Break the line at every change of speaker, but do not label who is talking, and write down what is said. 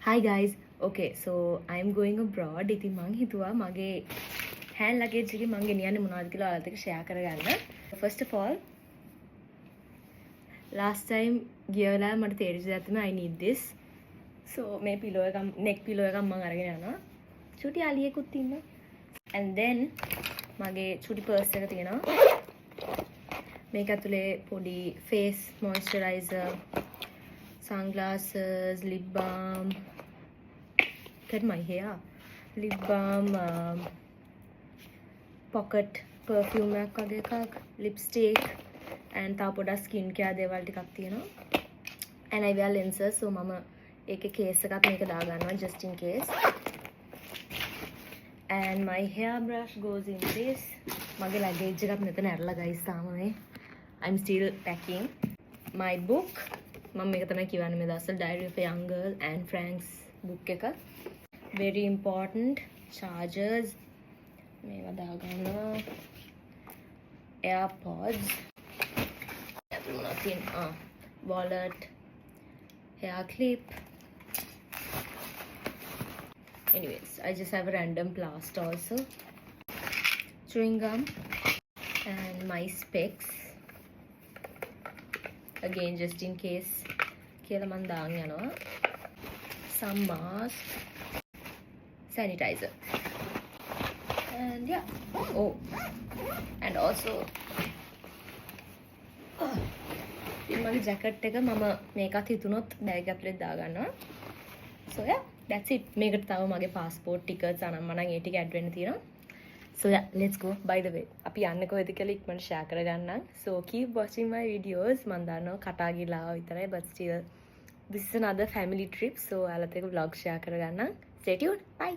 Hi guys. Okay, so I'm going abroad. ඉතින් මං හිතුවා මගේ hand luggage එකේ මං ගෙනියන්නේ මොනවද කියලා ඔයාලත් එක්ක share කරගන්න. First of all, last time ගිය වෙලාවේ මට තේරිච්ච දෙයක් තමයි I need this. So මේ pillow එක neck pillow එකක් මං අරගෙන යනවා. චුටි අලියෙකුත් ඉන්නවා. And then මගේ චුටි purse එක තියෙනවා. මේක ඇතුලේ පොඩි face moisturizer, sunglasses, lip balm, cut my hair, lip balm, pocket perfume එකක් වගේ එකක්, lipstick and තව පොඩක් skin care දේවල් ටිකක් තියෙනවා. And I wear lenses, so මම ඒකේ case එකක් මේක දාගන්නවා just in case. And my hair brush goes in this. මගේ luggage එකක් මෙතන ඇරලා guys තාම මේ. I'm still packing. My book, මම මේක තමයි කියවන්නේ මේ දවස්වල Diary of a Young Girl and Frank's book එක. Very important. Chargers, මේවා දාගන්නවා. AirPods, nothing. Wallet, hair clip. Anyways, I just have a random plaster also. Chewing gum and my specs. Again, just in case. කියලා මම දාන් යනවා. Some mask, sanitizer, and yeah. Oh, and also ඉතින් මගේ jacket එක මම මේකත් හිතුනොත් bag ඇතුලේ දාගන්නවා. So yeah, that's it. මේකට තව මගේ passport tickets අනම්මනම් ඒ ටික ඇඩ් වෙන්න තියෙනවා. So yeah, let's go. By the way, අපි යන්නේ කොහෙද කියලා ඉක්මනට share කරගන්නම්. So keep watching my videos. මම දන්නවා කටා ගිලා විතරයි, but still this is another family trip. So ඔයාලත් එක්ක vlog share කරගන්නම්. Stay tuned. Bye.